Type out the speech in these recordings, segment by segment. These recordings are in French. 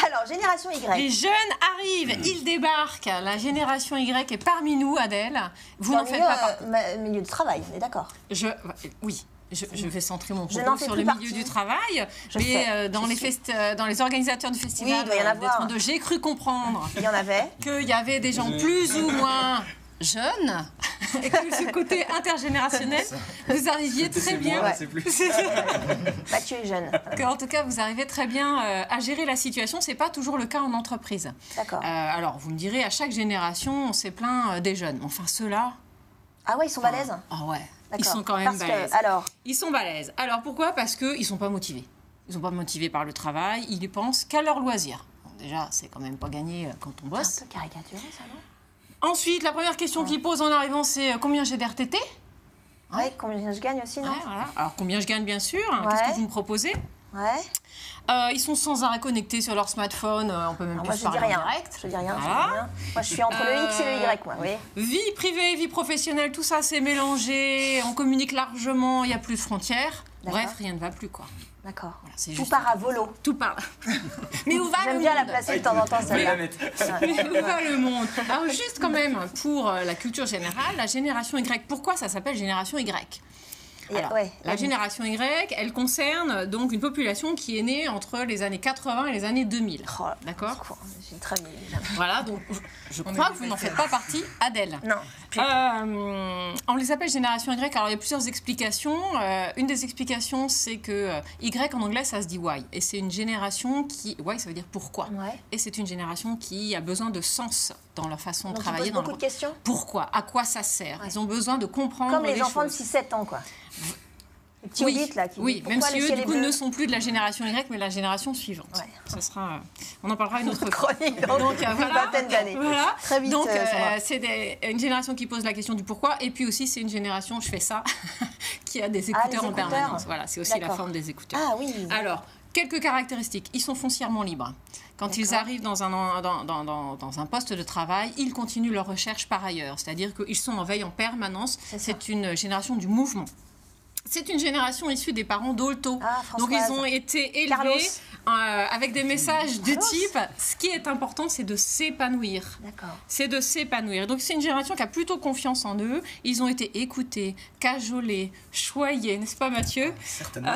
Alors, génération Y. Les jeunes arrivent, ils débarquent. La génération Y est parmi nous, Adèle. Vous n'en faites pas partie. Milieu de travail, on est d'accord. Oui. Je vais centrer mon Je propos sur le milieu du travail, mais dans les organisateurs du festival, oui, il doit y en avoir. J'ai cru comprendre il y en avait. qu'il y avait des gens plus ou moins jeunes, et que ce côté intergénérationnel, vous arriviez très bien. Mathieu est jeune. En tout cas, vous arrivez très bien à gérer la situation. C'est pas toujours le cas en entreprise. D'accord. Alors, vous me direz, à chaque génération, on s'est plaint des jeunes. Enfin, ceux-là. Ah ouais, ils sont balèzes. Ah ouais. Ils sont quand même balèzes. Alors, ils sont balèzes. Alors pourquoi? Parce qu'ils ne sont pas motivés. Ils ne sont pas motivés par le travail, ils ne pensent qu'à leur loisir. Bon, déjà, c'est quand même pas gagné quand on bosse. C'est un peu caricaturé, ça, non? Ensuite, la première question qu'ils posent en arrivant, c'est combien j'ai d'RTT? Oui, combien je gagne aussi, non? Voilà. Alors combien je gagne, bien sûr. Qu'est-ce que vous me proposez? Ils sont sans arrêt connectés sur leur smartphone. On peut même plus parler en direct. Je dis rien. Moi, je suis entre le X et le Y, moi. Oui. Vie privée, vie professionnelle, tout ça, c'est mélangé. On communique largement. Il n'y a plus de frontières. Bref, rien ne va plus, quoi. D'accord. Voilà, tout part à volo. Tout part. Mais où va le monde? J'aime bien la placer de temps en temps, celle-là. Mais où va le monde? Alors, juste quand même, pour la culture générale, la génération Y. Pourquoi ça s'appelle génération Y? Alors, la génération Y, elle concerne donc une population qui est née entre les années 80 et les années 2000. Oh, d'accord? J'ai très bien. Voilà, donc je crois que vous n'en faites pas partie, Adèle. Non. On les appelle génération Y. Alors il y a plusieurs explications. Une des explications, c'est que Y en anglais, ça se dit Y. Et c'est une génération qui... Y, ça veut dire pourquoi. Et c'est une génération qui a besoin de sens dans leur façon de travailler. Ils posent beaucoup de questions. Pourquoi? À quoi ça sert? Ils ont besoin de comprendre comme les enfants choses. de 6-7 ans, quoi. Les petits audits, là, oui, même si eux, du coup, ne sont plus de la génération Y, mais de la génération suivante. Ça sera, on en parlera une autre fois. Chronique, donc une vingtaine d'années. Voilà. Très vite, donc, c'est une génération qui pose la question du pourquoi, et puis aussi, c'est une génération, je fais ça, qui a des écouteurs en permanence. Voilà, c'est aussi la forme des écouteurs. Ah oui. Alors, quelques caractéristiques. Ils sont foncièrement libres. Quand ils arrivent dans un poste de travail, ils continuent leur recherche par ailleurs. C'est-à-dire qu'ils sont en veille en permanence. C'est une génération du mouvement. C'est une génération issue des parents d'Olto. Donc, ils ont été élevés avec des messages de type ce qui est important, c'est de s'épanouir. C'est de s'épanouir. Donc, c'est une génération qui a plutôt confiance en eux. Ils ont été écoutés, cajolés, choyés, n'est-ce pas, Mathieu? Certainement.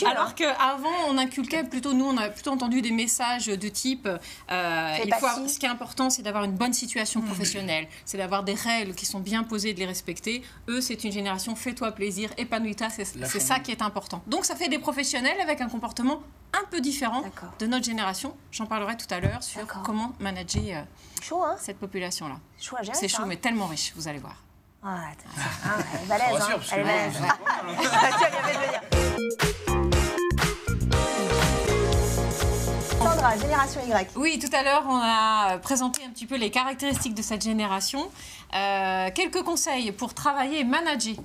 Alors qu'avant, on inculquait plutôt, nous, on a plutôt entendu des messages de type ce qui est important, c'est d'avoir une bonne situation professionnelle, c'est d'avoir des règles qui sont bien posées et de les respecter. Eux, c'est une génération fais-toi plaisir, épanouis. C'est ça qui est important. Donc, ça fait des professionnels avec un comportement un peu différent de notre génération. J'en parlerai tout à l'heure sur comment manager cette population-là. C'est chaud, mais tellement riche, vous allez voir. Elle est balèze, Elle est balèze. Sandra, génération Y. Oui, tout à l'heure, on a présenté un petit peu les caractéristiques de cette génération. Quelques conseils pour travailler et manager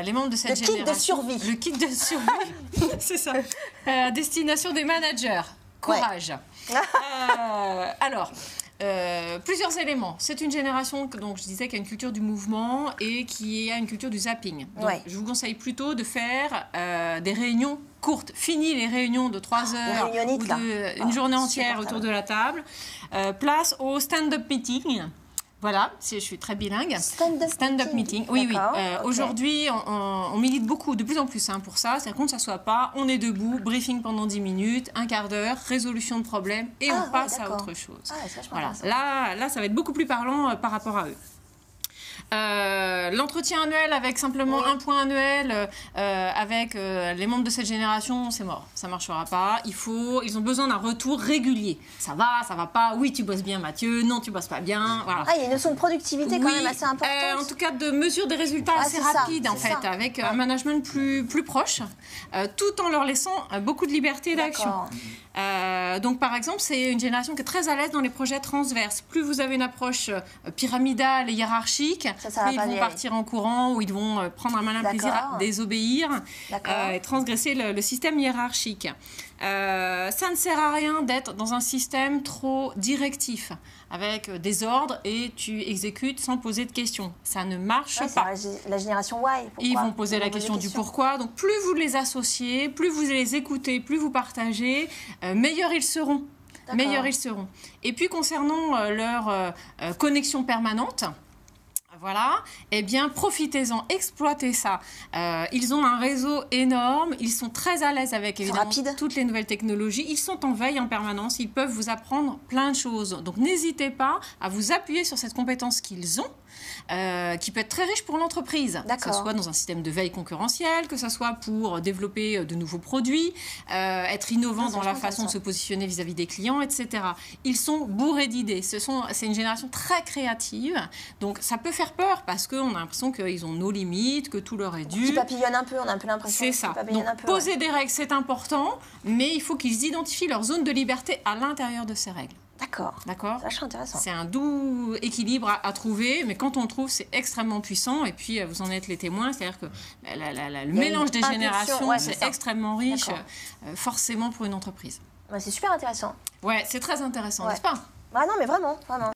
les membres de cette génération. Le kit de survie. Le kit de survie, c'est ça. Destination des managers. Courage. Alors, plusieurs éléments. C'est une génération, donc je disais, qui a une culture du mouvement et qui a une culture du zapping. Donc, je vous conseille plutôt de faire des réunions courtes. Fini les réunions de 3 heures ou d'une journée entière autour de la table. Place au stand-up meeting. Voilà, je suis très bilingue. Stand-up meeting. Oui. Aujourd'hui, on milite beaucoup, de plus en plus pour ça. C'est-à-dire qu'on ne s'assoit pas, on est debout, briefing pendant 10 minutes, un quart d'heure, résolution de problème et on passe à autre chose. Voilà. Là, ça va être beaucoup plus parlant par rapport à eux. L'entretien annuel avec simplement un point annuel avec les membres de cette génération, c'est mort, ça marchera pas. Ils ont besoin d'un retour régulier. Ça va pas. Oui, tu bosses bien, Mathieu. Non, tu bosses pas bien. Voilà. Il y a une notion de productivité quand même assez importante. En tout cas, de mesure des résultats assez rapides en fait, avec un management plus proche, tout en leur laissant beaucoup de liberté d'action. Donc, par exemple, c'est une génération qui est très à l'aise dans les projets transverses. Plus vous avez une approche pyramidale et hiérarchique, hiérarchique, Ça plus ils va pas vont aller. partir en courant ou ils vont prendre un malin plaisir à désobéir et transgresser le système hiérarchique. Ça ne sert à rien d'être dans un système trop directif, avec des ordres et tu exécutes sans poser de questions. Ça ne marche pas. La génération Y. Pourquoi Ils vont poser la question du pourquoi. Donc plus vous les associez, plus vous les écoutez, plus vous partagez, meilleurs ils seront. Meilleurs ils seront. Et puis concernant leur connexion permanente, voilà, eh bien profitez-en, exploitez ça. Ils ont un réseau énorme, ils sont très à l'aise avec évidemment toutes les nouvelles technologies, ils sont en veille en permanence, ils peuvent vous apprendre plein de choses. Donc n'hésitez pas à vous appuyer sur cette compétence qu'ils ont, qui peut être très riche pour l'entreprise, que ce soit dans un système de veille concurrentielle, que ce soit pour développer de nouveaux produits, être innovant dans la façon de se positionner vis-à-vis des clients, etc. Ils sont bourrés d'idées. C'est une génération très créative, donc ça peut faire peur parce qu'on a l'impression qu'ils ont nos limites, que tout leur est dû. Qui papillonnent un peu, on a un peu l'impression. C'est ça. Donc poser des règles, c'est important, mais il faut qu'ils identifient leur zone de liberté à l'intérieur de ces règles. D'accord. D'accord. C'est vachement intéressant. C'est un doux équilibre à trouver, mais quand on le trouve, c'est extrêmement puissant. Et puis, vous en êtes les témoins. C'est-à-dire que le mélange des générations, c'est extrêmement riche, forcément pour une entreprise. C'est super intéressant. Ouais, c'est très intéressant, n'est-ce pas? Ah non, mais vraiment, vraiment.